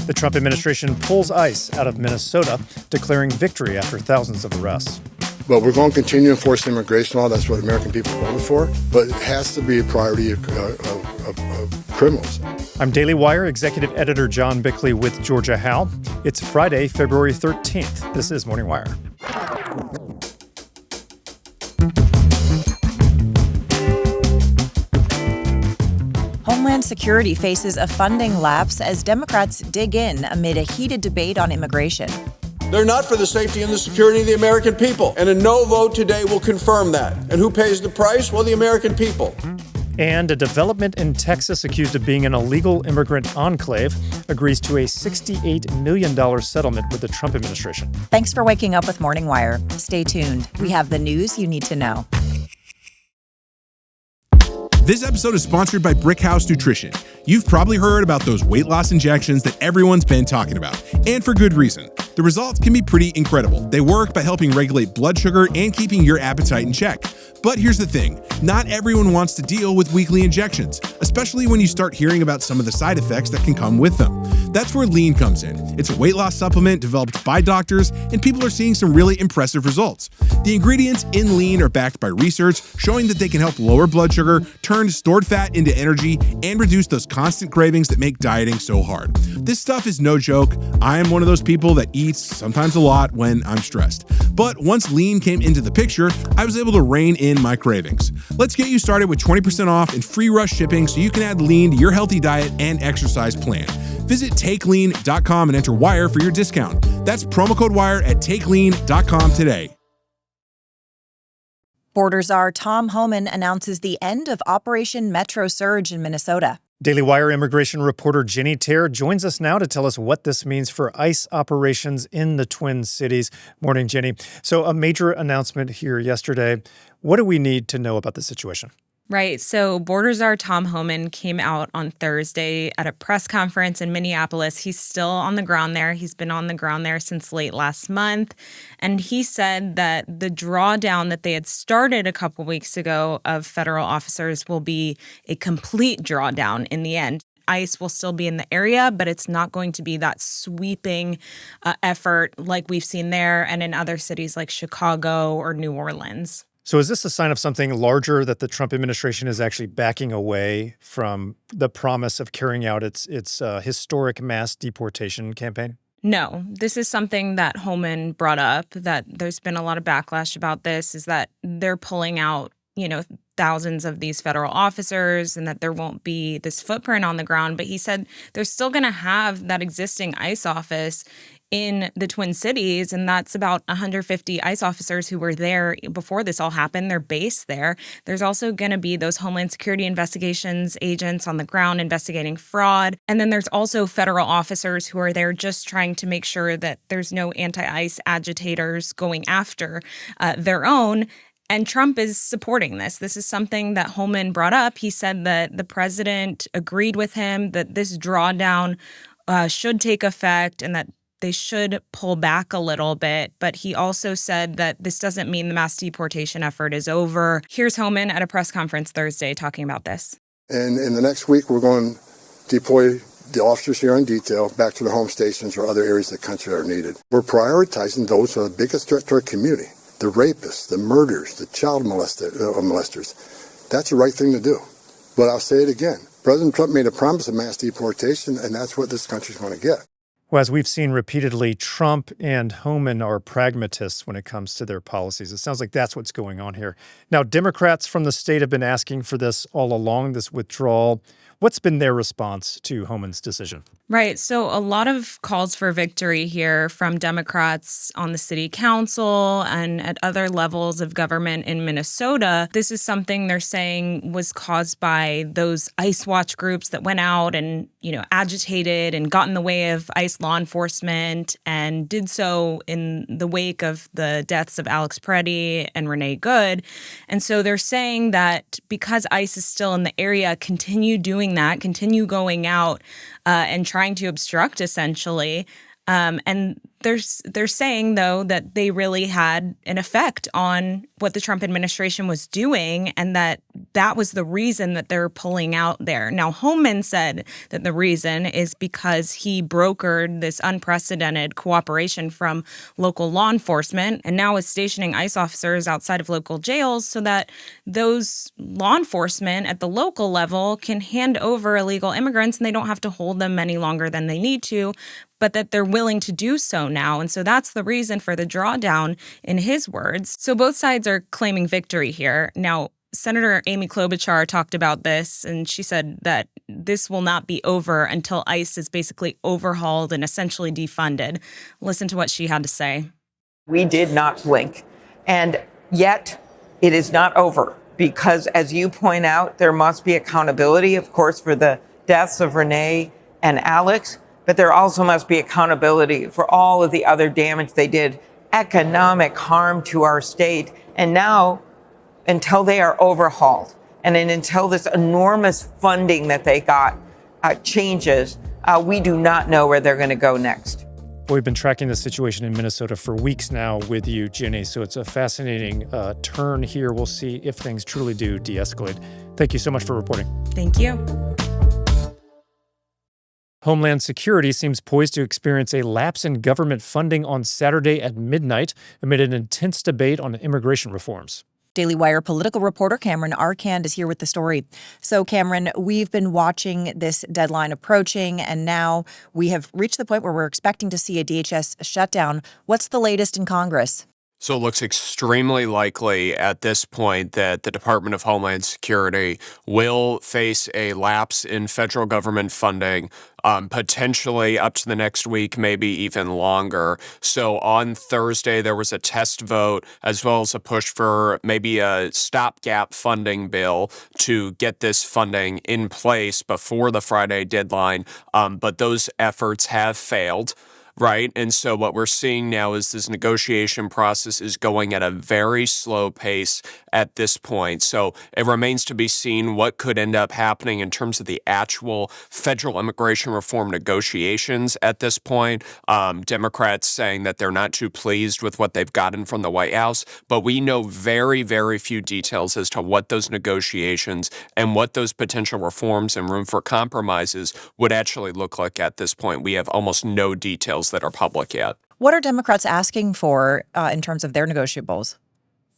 The Trump administration pulls ICE out of Minnesota, declaring victory after thousands of arrests. But we're going to continue to enforce immigration law. That's what American people voted for. But it has to be a priority of criminals. I'm Daily Wire executive editor John Bickley with Georgia Howe. It's Friday, February 13th. This is Morning Wire. Homeland Security faces a funding lapse as Democrats dig in amid a heated debate on immigration. They're not for the safety and the security of the American people. And a no vote today will confirm that. And who pays the price? Well, the American people. And a development in Texas accused of being an illegal immigrant enclave agrees to a $68 million settlement with the Trump administration. Thanks for waking up with Morning Wire. Stay tuned. We have the news you need to know. This episode is sponsored by Brickhouse Nutrition. You've probably heard about those weight loss injections that everyone's been talking about, and for good reason. The results can be pretty incredible. They work by helping regulate blood sugar and keeping your appetite in check. But here's the thing, not everyone wants to deal with weekly injections, especially when you start hearing about some of the side effects that can come with them. That's where Lean comes in. It's a weight loss supplement developed by doctors, and people are seeing some really impressive results. The ingredients in Lean are backed by research showing that they can help lower blood sugar, turn stored fat into energy, and reduce those constant cravings that make dieting so hard. This stuff is no joke. I am one of those people that eats sometimes a lot when I'm stressed. But once Lean came into the picture, I was able to rein in my cravings. Let's get you started with 20% off and free rush shipping so you can add Lean to your healthy diet and exercise plan. Visit takelean.com and enter WIRE for your discount. That's promo code WIRE at takelean.com today. Border Czar Tom Homan announces the end of Operation Metro Surge in Minnesota. Daily Wire immigration reporter Jenny Terr joins us now to tell us what this means for ICE operations in the Twin Cities. Morning, Jenny. So a major announcement here yesterday. What do we need to know about the situation? Right. So Border Czar Tom Homan came out on Thursday at a press conference in Minneapolis. He's still on the ground there. He's been on the ground there since late last month. And he said that the drawdown that they had started a couple weeks ago of federal officers will be a complete drawdown in the end. ICE will still be in the area, but it's not going to be that sweeping effort like we've seen there and in other cities like Chicago or New Orleans. So is this a sign of something larger that the Trump administration is actually backing away from the promise of carrying out its historic mass deportation campaign? No, this is something that Homan brought up, that there's been a lot of backlash about this, is that they're pulling out, thousands of these federal officers and that there won't be this footprint on the ground. But he said they're still going to have that existing ICE office in the Twin Cities, and that's about 150 ICE officers who were there before this all happened. They're based there. There's also going to be those Homeland Security investigations agents on the ground investigating fraud. And then there's also federal officers who are there just trying to make sure that there's no anti-ICE agitators going after their own. And Trump is supporting this. This is something that Homan brought up. He said that the president agreed with him that this drawdown should take effect and that they should pull back a little bit. But he also said that this doesn't mean the mass deportation effort is over. Here's Homan at a press conference Thursday talking about this. And in the next week, we're going to deploy the officers here in detail back to their home stations or other areas of the country that are needed. We're prioritizing those who are the biggest threat to our community. The rapists, the murderers, the child molesters. That's the right thing to do. But I'll say it again. President Trump made a promise of mass deportation, and that's what this country's going to get. Well, as we've seen repeatedly, Trump and Homan are pragmatists when it comes to their policies. It sounds like that's what's going on here. Now, Democrats from the state have been asking for this all along, this withdrawal. What's been their response to Homan's decision? Right. So a lot of calls for victory here from Democrats on the city council and at other levels of government in Minnesota. This is something they're saying was caused by those ICE watch groups that went out and, agitated and got in the way of ICE law enforcement and did so in the wake of the deaths of Alex Preddy and Renee Good. And so they're saying that because ICE is still in the area, continue doing that, continue going out and trying to obstruct, essentially. And they're saying, though, that they really had an effect on what the Trump administration was doing, and that was the reason that they're pulling out there. Now, Homan said that the reason is because he brokered this unprecedented cooperation from local law enforcement and now is stationing ICE officers outside of local jails so that those law enforcement at the local level can hand over illegal immigrants and they don't have to hold them any longer than they need to, but that they're willing to do so now. And so that's the reason for the drawdown, in his words. So both sides are claiming victory here. Now, Senator Amy Klobuchar talked about this, and she said that this will not be over until ICE is basically overhauled and essentially defunded. Listen to what she had to say. We did not blink. And yet it is not over because, as you point out, there must be accountability, of course, for the deaths of Renee and Alex. But there also must be accountability for all of the other damage they did, economic harm to our state. And now, until they are overhauled and until this enormous funding that they got changes, we do not know where they're going to go next. We've been tracking the situation in Minnesota for weeks now with you, Ginny, so it's a fascinating turn here. We'll see if things truly do de-escalate. Thank you so much for reporting. Thank you. Homeland Security seems poised to experience a lapse in government funding on Saturday at midnight amid an intense debate on immigration reforms. Daily Wire political reporter Cameron Arcand is here with the story. So, Cameron, we've been watching this deadline approaching, and now we have reached the point where we're expecting to see a DHS shutdown. What's the latest in Congress? So it looks extremely likely at this point that the Department of Homeland Security will face a lapse in federal government funding, potentially up to the next week, maybe even longer. So on Thursday, there was a test vote as well as a push for maybe a stopgap funding bill to get this funding in place before the Friday deadline. But those efforts have failed. Right. And so what we're seeing now is this negotiation process is going at a very slow pace at this point. So it remains to be seen what could end up happening in terms of the actual federal immigration reform negotiations at this point. Democrats saying that they're not too pleased with what they've gotten from the White House. But we know very, very few details as to what those negotiations and what those potential reforms and room for compromises would actually look like at this point. We have almost no details that are public yet. What are Democrats asking for in terms of their negotiables?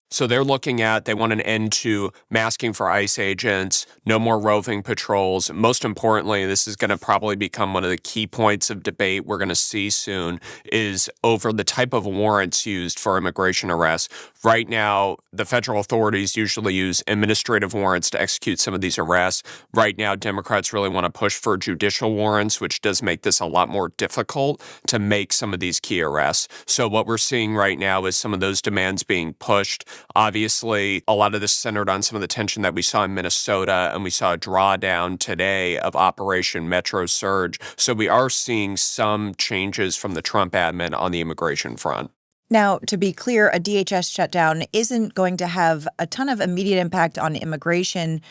So they're looking at, they want an end to masking for ICE agents, no more roving patrols. Most importantly, this is going to probably become one of the key points of debate we're going to see soon, is over the type of warrants used for immigration arrests. Right now, the federal authorities usually use administrative warrants to execute some of these arrests. Right now, Democrats really want to push for judicial warrants, which does make this a lot more difficult to make some of these key arrests. So what we're seeing right now is some of those demands being pushed. Obviously, a lot of this centered on some of the tension that we saw in Minnesota, and we saw a drawdown today of Operation Metro Surge. So we are seeing some changes from the Trump admin on the immigration front. Now, to be clear, a DHS shutdown isn't going to have a ton of immediate impact on immigration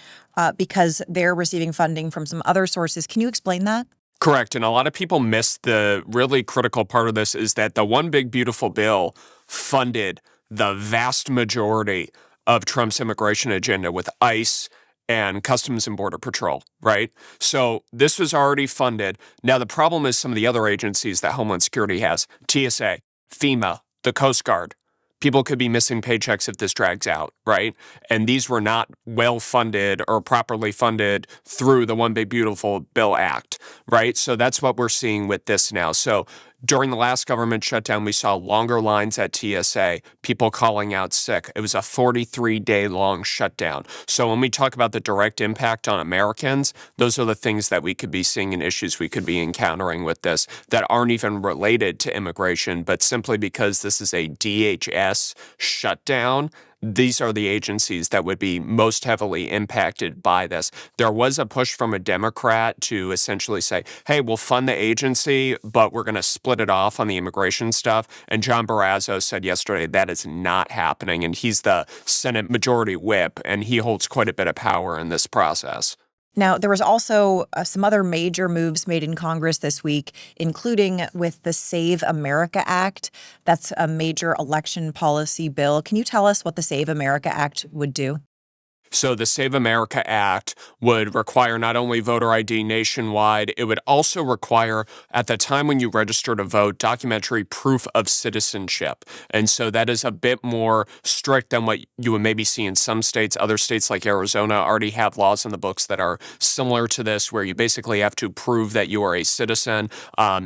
because they're receiving funding from some other sources. Can you explain that? Correct. And a lot of people miss the really critical part of this is that the One Big Beautiful Bill funded the vast majority of Trump's immigration agenda with ICE and Customs and Border Patrol, right? So this was already funded. Now, the problem is some of the other agencies that Homeland Security has, TSA, FEMA, the Coast Guard. People could be missing paychecks if this drags out, right? And these were not well funded or properly funded through the One Big Beautiful Bill Act, right? So that's what we're seeing with this now. So during the last government shutdown, we saw longer lines at TSA, people calling out sick. It was a 43-day long shutdown. So when we talk about the direct impact on Americans, those are the things that we could be seeing and issues we could be encountering with this that aren't even related to immigration, but simply because this is a DHS shutdown. These are the agencies that would be most heavily impacted by this. There was a push from a Democrat to essentially say, hey, we'll fund the agency, but we're going to split it off on the immigration stuff. And John Barrasso said yesterday that is not happening. And he's the Senate Majority Whip, and he holds quite a bit of power in this process. Now, there was also some other major moves made in Congress this week, including with the Save America Act. That's a major election policy bill. Can you tell us what the Save America Act would do? So the Save America Act would require not only voter ID nationwide, it would also require, at the time when you register to vote, documentary proof of citizenship. And so that is a bit more strict than what you would maybe see in some states. Other states like Arizona already have laws in the books that are similar to this, where you basically have to prove that you are a citizen.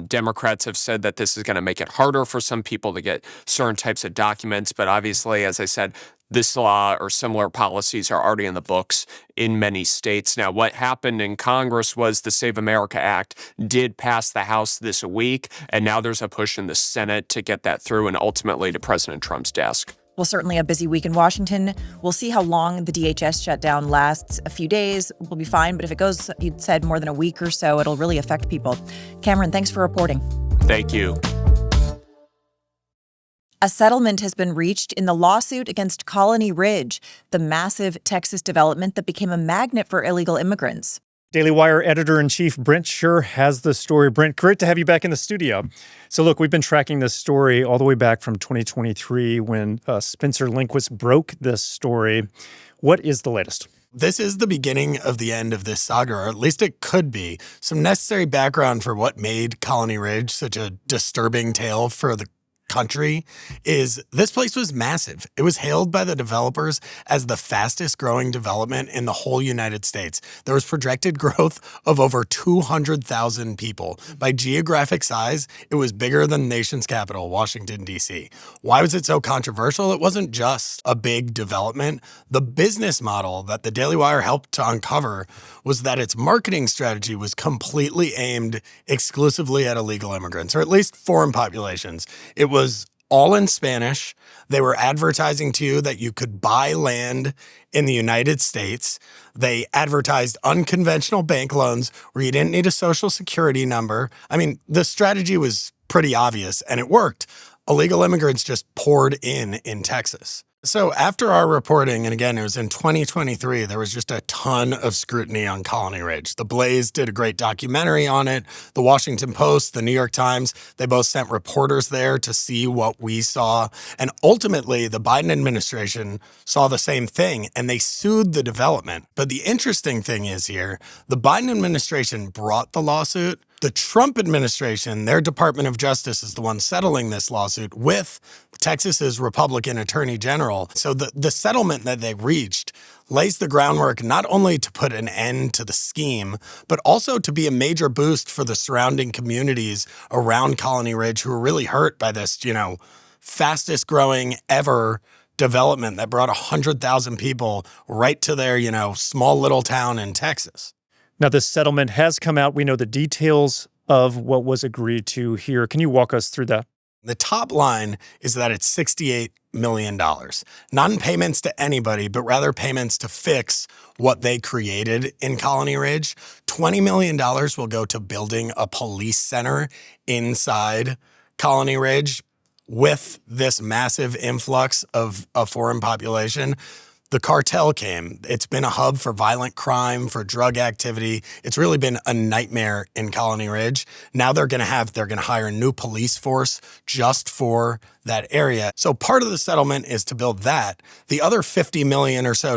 Democrats have said that this is going to make it harder for some people to get certain types of documents. But obviously, as I said, this law or similar policies are already in the books in many states. Now, what happened in Congress was the Save America Act did pass the House this week, and now there's a push in the Senate to get that through and ultimately to President Trump's desk. Well, certainly a busy week in Washington. We'll see how long the DHS shutdown lasts. A few days will be fine, but if it goes, you'd said, more than a week or so, it'll really affect people. Cameron, thanks for reporting. Thank you. A settlement has been reached in the lawsuit against Colony Ridge, the massive Texas development that became a magnet for illegal immigrants. Daily Wire editor-in-chief Brent Sure has the story. Brent, great to have you back in the studio. So look, we've been tracking this story all the way back from 2023 when Spencer Lindquist broke this story. What is the latest? This is the beginning of the end of this saga, or at least it could be. Some necessary background for what made Colony Ridge such a disturbing tale for the country is this place was massive. It was hailed by the developers as the fastest growing development in the whole United States. There was projected growth of over 200,000 people. By geographic size, it was bigger than the nation's capital, Washington, D.C. Why was it so controversial? It wasn't just a big development. The business model that the Daily Wire helped to uncover was that its marketing strategy was completely aimed exclusively at illegal immigrants, or at least foreign populations. It was all in Spanish. They were advertising to you that you could buy land in the United States. They advertised unconventional bank loans where you didn't need a social security number. I mean, the strategy was pretty obvious and it worked. Illegal immigrants just poured in Texas. So after our reporting, and again, it was in 2023, there was just a ton of scrutiny on Colony Ridge. The Blaze did a great documentary on it. The Washington Post, the New York Times, they both sent reporters there to see what we saw. And ultimately, the Biden administration saw the same thing, and they sued the development. But the interesting thing is here, the Biden administration brought the lawsuit. The Trump administration, their Department of Justice is the one settling this lawsuit with Texas's Republican Attorney General. So the settlement that they reached lays the groundwork not only to put an end to the scheme, but also to be a major boost for the surrounding communities around Colony Ridge who were really hurt by this, fastest growing ever development that brought 100,000 people right to their, small little town in Texas. Now, this settlement has come out. We know the details of what was agreed to here. Can you walk us through that? The top line is that it's $68 million. Not in payments to anybody, but rather payments to fix what they created in Colony Ridge. $20 million will go to building a police center inside Colony Ridge with this massive influx of a foreign population. The cartel came. It's been a hub for violent crime, for drug activity. It's really been a nightmare in Colony Ridge. Now they're going to hire a new police force just for that area. So part of the settlement is to build that. The other $50 million or so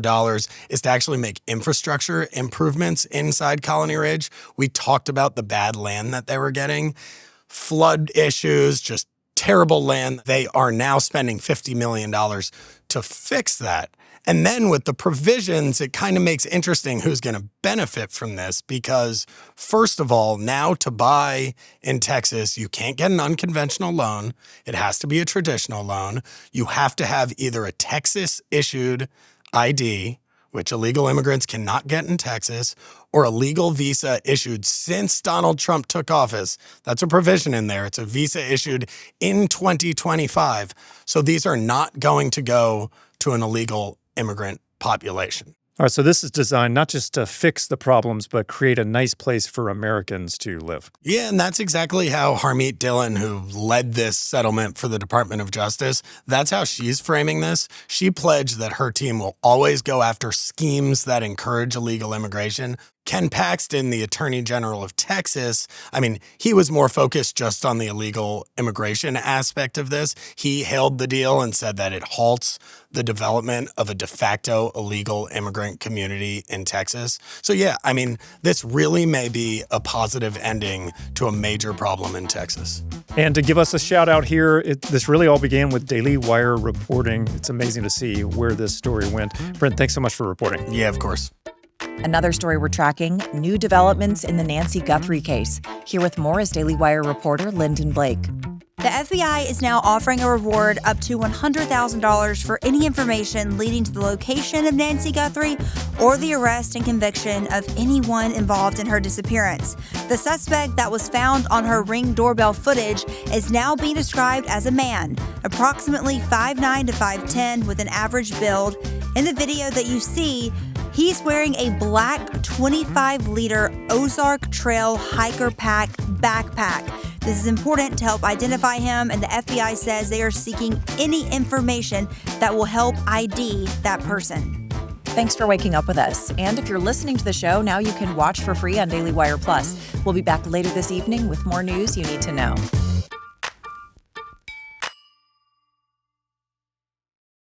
is to actually make infrastructure improvements inside Colony Ridge. We talked about the bad land that they were getting, flood issues, just terrible land. They are now spending $50 million to fix that. And then with the provisions, it kind of makes interesting who's going to benefit from this because, first of all, now to buy in Texas, you can't get an unconventional loan. It has to be a traditional loan. You have to have either a Texas-issued ID, which illegal immigrants cannot get in Texas, or a legal visa issued since Donald Trump took office. That's a provision in there. It's a visa issued in 2025. So these are not going to go to an illegal immigrant population. All right, so this is designed not just to fix the problems, but create a nice place for Americans to live. Yeah, and that's exactly how Harmeet Dillon, who led this settlement for the Department of Justice, that's how she's framing this. She pledged that her team will always go after schemes that encourage illegal immigration. Ken Paxton, the Attorney General of Texas, I mean, he was more focused just on the illegal immigration aspect of this. He hailed the deal and said that it halts the development of a de facto illegal immigrant community in Texas. So yeah, I mean, this really may be a positive ending to a major problem in Texas. And to give us a shout out here, this really all began with Daily Wire reporting. It's amazing to see where this story went. Brent, thanks so much for reporting. Yeah, of course. Another story we're tracking, new developments in the Nancy Guthrie case. Here with more is Daily Wire reporter Lyndon Blake. The FBI is now offering a reward up to $100,000 for any information leading to the location of Nancy Guthrie or the arrest and conviction of anyone involved in her disappearance. The suspect that was found on her Ring doorbell footage is now being described as a man, approximately 5'9" to 5'10", with an average build. In the video that you see, he's wearing a black 25-liter Ozark Trail Hiker Pack backpack. This is important to help identify him, and the FBI says they are seeking any information that will help ID that person. Thanks for waking up with us. And if you're listening to the show, now you can watch for free on Daily Wire Plus. We'll be back later this evening with more news you need to know.